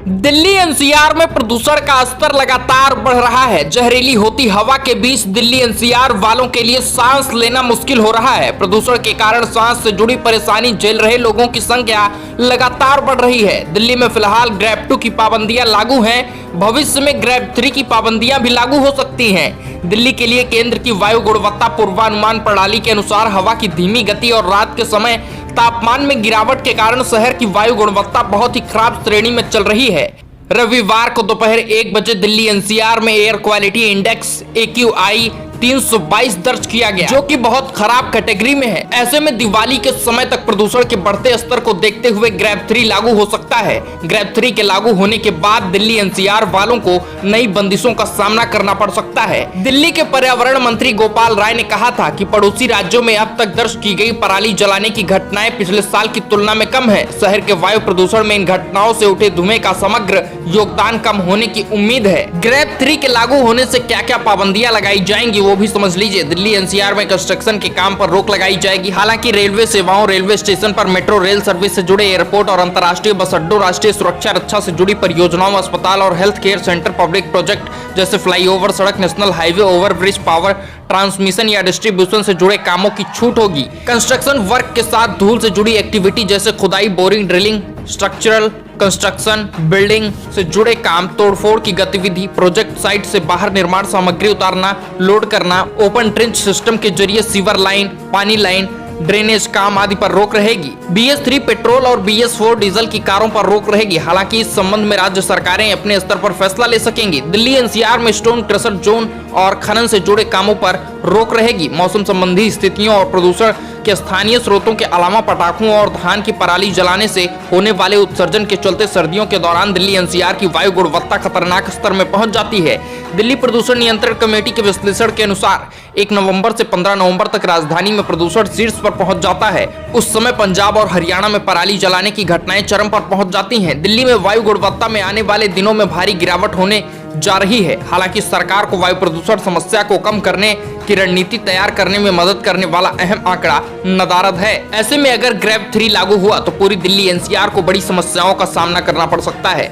Delhi NCR में प्रदूषण का स्तर लगातार बढ़ रहा है। जहरीली होती हवा के बीच दिल्ली एनसीआर वालों के लिए सांस लेना मुश्किल हो रहा है। प्रदूषण के कारण सांस से जुड़ी परेशानी झेल रहे लोगों की संख्या लगातार बढ़ रही है। दिल्ली में फिलहाल ग्रेड 2 की पाबंदियां लागू हैं। भविष्य में ग्रेड 3 की पाबंदियां भी लागू हो सकती हैं। दिल्ली के लिए केंद्र की वायु गुणवत्ता पूर्वानुमान प्रणाली के अनुसार हवा की धीमी गति और रात के समय तापमान में गिरावट के कारण शहर की वायु गुणवत्ता बहुत ही खराब श्रेणी में चल रही है। रविवार को दोपहर 1 बजे दिल्ली एनसीआर में एयर क्वालिटी इंडेक्स AQI 322 दर्ज किया गया, जो कि बहुत खराब कैटेगरी में है। ऐसे में दिवाली के समय तक प्रदूषण के बढ़ते स्तर को देखते हुए ग्रेड 3 लागू हो सकता है। ग्रेड 3 के लागू होने के बाद दिल्ली एनसीआर वालों को नई बंदिशों का सामना करना पड़ सकता है। दिल्ली के पर्यावरण मंत्री गोपाल राय ने कहा था कि पड़ोसी राज्यों में अब तक दर्ज की गई पराली जलाने की घटनाएं पिछले साल की तुलना में कम है। शहर के वायु प्रदूषण में इन घटनाओं से उठे धुएं का समग्र योगदान कम होने की उम्मीद है। ग्रेड 3 के लागू होने से क्या क्या पाबंदियां लगाई जाएंगी वो भी समझ लीजिए। दिल्ली एनसीआर में कंस्ट्रक्शन के काम पर रोक लगाई जाएगी। हालांकि रेलवे सेवाओं, रेलवे स्टेशन पर मेट्रो रेल सर्विस से जुड़े एयरपोर्ट और अंतर्राष्ट्रीय बस अड्डों, राष्ट्रीय सुरक्षा रक्षा से जुड़ी परियोजनाओं, अस्पताल और health care centre, public project जैसे फ्लाईओवर, सड़क, national highway, overbridge, power transmission या डिस्ट्रीब्यूशन से जुड़े कामों की छूट होगी। कंस्ट्रक्शन वर्क के साथ धूल से जुड़ी एक्टिविटी जैसे खुदाई, boring, drilling, structural construction, building से जुड़े काम, तोड़फोड़ की गतिविधि, प्रोजेक्ट साइट से बाहर निर्माण सामग्री उतारना, लोड करना, ओपन ट्रेंच सिस्टम के जरिए सीवर लाइन, पानी लाइन, ड्रेनेज काम आदि पर रोक रहेगी। BS3 पेट्रोल और BS4 डीजल की कारों पर रोक रहेगी। हालांकि इस संबंध में राज्य सरकारें अपने स्तर पर फैसला ले सकेंगी। दिल्ली एनसीआर में स्टोन क्रशर जोन और खनन से जुड़े कामों पर रोक रहेगी। मौसम संबंधी स्थितियों और प्रदूषण के स्थानीय स्रोतों के अलावा पटाखों और धान की पराली जलाने से होने वाले उत्सर्जन के चलते सर्दियों के दौरान दिल्ली एनसीआर की वायु गुणवत्ता खतरनाक स्तर में पहुंच जाती है। दिल्ली प्रदूषण नियंत्रण कमेटी के विश्लेषण के अनुसार 1 नवंबर से 15 नवंबर तक राजधानी में प्रदूषण शीर्ष पर पहुंच जाता है। उस समय पंजाब और हरियाणा में पराली जलाने की घटनाएं चरम पर पहुंच जाती हैं। दिल्ली में वायु गुणवत्ता में आने वाले दिनों में भारी गिरावट होने जा रही है। हालांकि सरकार को वायु प्रदूषण समस्या को कम करने की रणनीति तैयार करने में मदद करने वाला अहम आंकड़ा नदारद है। ऐसे में अगर ग्रेड 3 लागू हुआ तो पूरी दिल्ली एनसीआर को बड़ी समस्याओं का सामना करना पड़ सकता है।